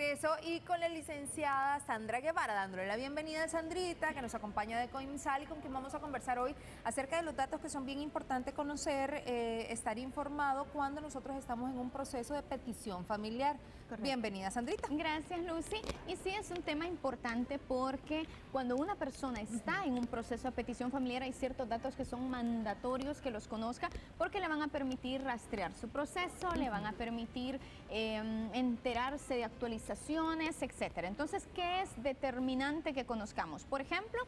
regreso y con la licenciada Sandra Guevara, dándole la bienvenida a Sandrita, que nos acompaña de COIMSAL y con quien vamos a conversar hoy acerca de los datos que son bien importantes conocer, estar informado cuando nosotros estamos en un proceso de petición familiar. Correcto. Bienvenida, Sandrita. Gracias, Lucy. Y sí, es un tema importante porque cuando una persona está en un proceso de petición familiar hay ciertos datos que son mandatorios que los conozca porque le van a permitir rastrear su proceso, le van a permitir enterarse de actualizaciones, etcétera. Entonces, ¿qué es determinante que conozcamos? Por ejemplo,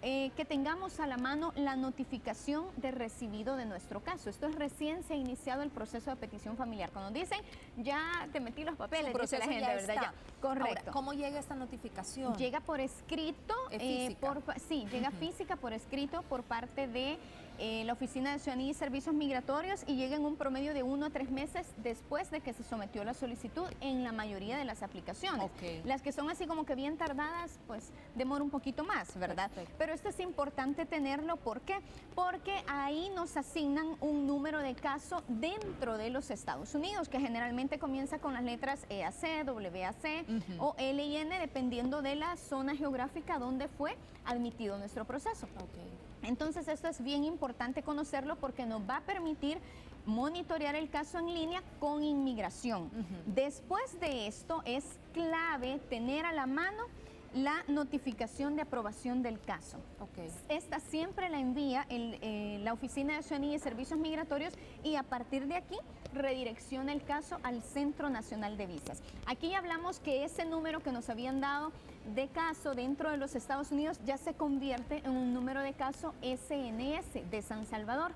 que tengamos a la mano la notificación de recibido de nuestro caso. Esto es recién se ha iniciado el proceso de petición familiar. Cuando dicen, ya te metí los papeles, dice la gente, ¿verdad? Ya. Correcto. Ahora, ¿cómo llega esta notificación? Llega por escrito, llega física por escrito por parte de la Oficina de Ciudadanía y Servicios Migratorios y llega en un promedio de 1 a 3 meses después de que se sometió la solicitud en la mayoría de las aplicaciones. Okay. Las que son así como que bien tardadas, pues demora un poquito más, ¿verdad? Perfecto. Pero esto es importante tenerlo, ¿por qué? Porque ahí nos asignan un número de caso dentro de los Estados Unidos, que generalmente comienza con las letras EAC, WAC o LIN, dependiendo de la zona geográfica donde fue admitido nuestro proceso. Okay. Entonces esto es bien importante conocerlo porque nos va a permitir monitorear el caso en línea con inmigración. Después de esto es clave tener a la mano la notificación de aprobación del caso. Okay. Esta siempre la envía la Oficina de Ciudadanía y Servicios Migratorios y a partir de aquí redirecciona el caso al Centro Nacional de Visas. Aquí hablamos que ese número que nos habían dado de caso dentro de los Estados Unidos ya se convierte en un número de caso SNS de San Salvador.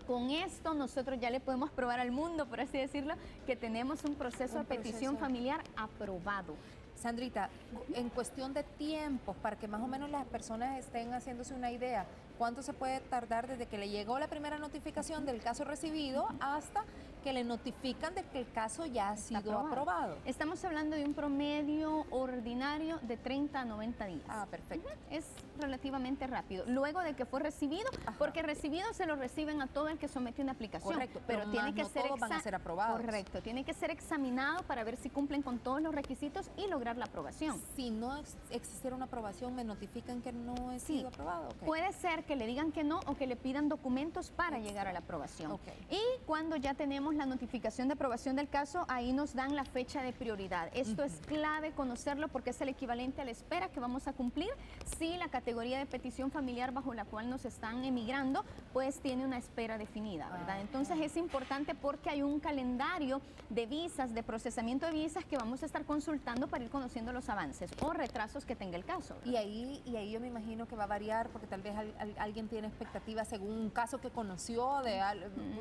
Con esto nosotros ya le podemos probar al mundo, por así decirlo, que tenemos un proceso de petición familiar aprobado. Sandrita, en cuestión de tiempos, para que más o menos las personas estén haciéndose una idea, ¿cuánto se puede tardar desde que le llegó la primera notificación del caso recibido hasta que le notifican de que el caso ya ha sido aprobado? Estamos hablando de un promedio ordinario de 30 a 90 días. Ah, perfecto. Es relativamente rápido. Luego de que fue recibido, porque recibido se lo reciben a todo el que somete una aplicación. Correcto, pero tiene que ser todos van a ser aprobados. Correcto, tiene que ser examinado para ver si cumplen con todos los requisitos y lograr la aprobación. Si no existiera una aprobación, ¿me notifican que no he sido aprobado? Okay. Puede ser que le digan que no o que le pidan documentos para llegar a la aprobación. Okay. Y cuando ya tenemos la notificación de aprobación del caso, ahí nos dan la fecha de prioridad. Esto es clave conocerlo porque es el equivalente a la espera que vamos a cumplir si la categoría de petición familiar bajo la cual nos están emigrando, pues tiene una espera definida, ¿verdad? Entonces es importante porque hay un calendario de visas, de procesamiento de visas que vamos a estar consultando para ir conociendo los avances o retrasos que tenga el caso. Y ahí yo me imagino que va a variar porque tal vez alguien tiene expectativas según un caso que conoció,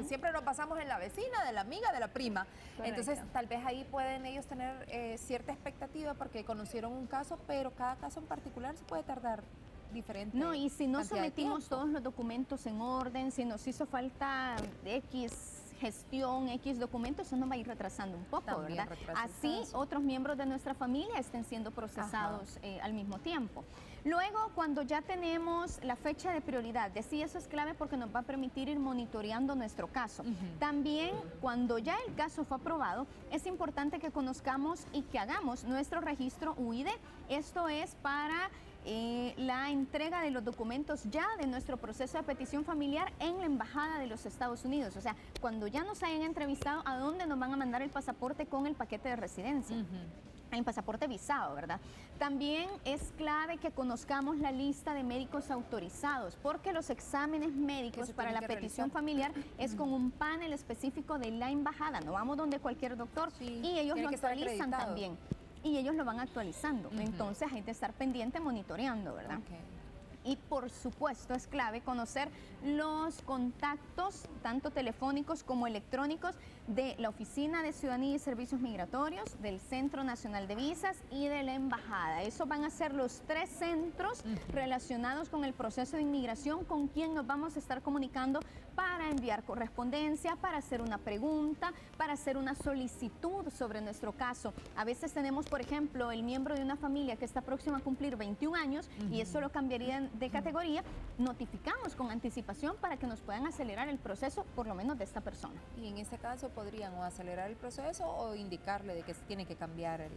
siempre nos pasamos en la vecina, de la amiga, de la prima. Correcto. Entonces tal vez ahí pueden ellos tener cierta expectativa porque conocieron un caso, pero cada caso en particular se puede tardar diferente. No, y si no sometimos todos los documentos en orden, si nos hizo falta X gestión, X documentos, eso nos va a ir retrasando un poco, también, ¿verdad? Así otros miembros de nuestra familia estén siendo procesados al mismo tiempo. Luego, cuando ya tenemos la fecha de prioridad, sí, eso es clave porque nos va a permitir ir monitoreando nuestro caso. También, cuando ya el caso fue aprobado, es importante que conozcamos y que hagamos nuestro registro UID. Esto es para la entrega de los documentos ya de nuestro proceso de petición familiar en la Embajada de los Estados Unidos. O sea, cuando ya nos hayan entrevistado, ¿a dónde nos van a mandar el pasaporte con el paquete de residencia? El pasaporte visado, ¿verdad? También es clave que conozcamos la lista de médicos autorizados, porque los exámenes médicos para la petición familiar es con un panel específico de la embajada. No vamos donde cualquier doctor y ellos lo actualizan también. Y ellos lo van actualizando. Entonces hay que estar pendiente monitoreando, ¿verdad? Okay. Y por supuesto es clave conocer los contactos, tanto telefónicos como electrónicos, de la Oficina de Ciudadanía y Servicios Migratorios, del Centro Nacional de Visas y de la Embajada. Esos van a ser los 3 centros relacionados con el proceso de inmigración con quien nos vamos a estar comunicando para enviar correspondencia, para hacer una pregunta, para hacer una solicitud sobre nuestro caso. A veces tenemos, por ejemplo, el miembro de una familia que está próxima a cumplir 21 años y eso lo cambiaría de categoría, notificamos con anticipación para que nos puedan acelerar el proceso, por lo menos de esta persona. Y en ese caso podrían o acelerar el proceso o indicarle de que tiene que cambiar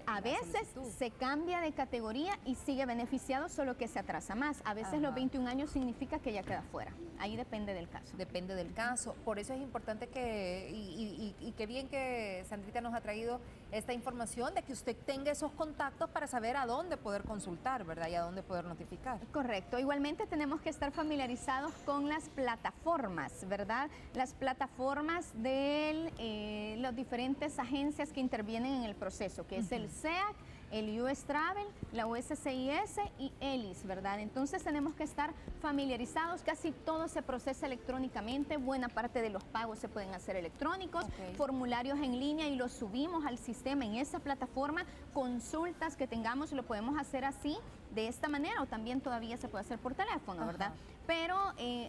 a veces se cambia de categoría y sigue beneficiado, solo que se atrasa más. A veces los 21 años significa que ya queda fuera. Ahí depende del caso. Depende del caso. Por eso es importante que, y qué bien que Sandrita nos ha traído esta información de que usted tenga esos contactos para saber a dónde poder consultar, ¿verdad? Y a dónde poder notificar. Correcto. Igualmente tenemos que estar familiarizados con las plataformas, ¿verdad? Las plataformas de las diferentes agencias que intervienen en el proceso, que es el SEAC, el US Travel, la USCIS y ELIS, ¿verdad? Entonces tenemos que estar familiarizados, casi todo se procesa electrónicamente, buena parte de los pagos se pueden hacer electrónicos, formularios en línea y los subimos al sistema en esa plataforma, consultas que tengamos lo podemos hacer así, de esta manera, o también todavía se puede hacer por teléfono, ¿verdad? Pero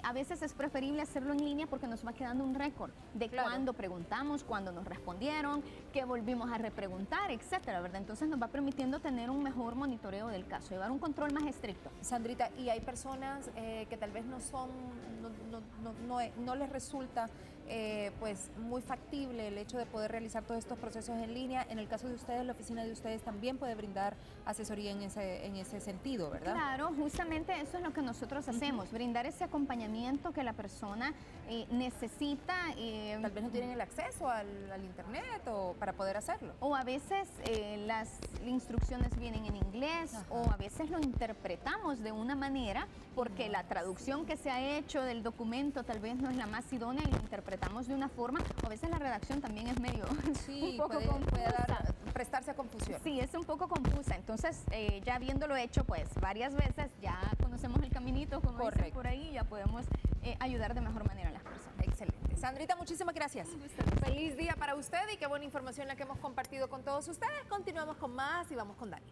a veces es preferible hacerlo en línea porque nos va quedando un récord de cuándo preguntamos, cuándo nos respondieron, qué volvimos a repreguntar, etcétera, ¿verdad? Entonces nos va permitiendo tener un mejor monitoreo del caso, llevar un control más estricto. Sandrita, y hay personas que tal vez no les resulta pues muy factible el hecho de poder realizar todos estos procesos en línea. En el caso de ustedes, la oficina de ustedes también puede brindar asesoría en ese sentido, ¿verdad? Claro, justamente eso es lo que nosotros hacemos, brindar ese acompañamiento que la persona necesita. Tal vez no tienen el acceso al internet o para poder hacerlo. O a veces las instrucciones vienen en inglés o a veces lo interpretamos de una manera porque la traducción que se ha hecho del documento tal vez no es la más idónea y lo interpretamos de una forma, o a veces la redacción también es medio un poco confusa. Prestarse a confusión. Sí, es un poco confusa. Entonces, ya habiéndolo hecho pues varias veces, ya conocemos el caminito, como dicen por ahí, ya podemos ayudar de mejor manera a las personas. Excelente. Sandrita, muchísimas gracias. Feliz día para usted y qué buena información la que hemos compartido con todos ustedes. Continuamos con más y vamos con Dani.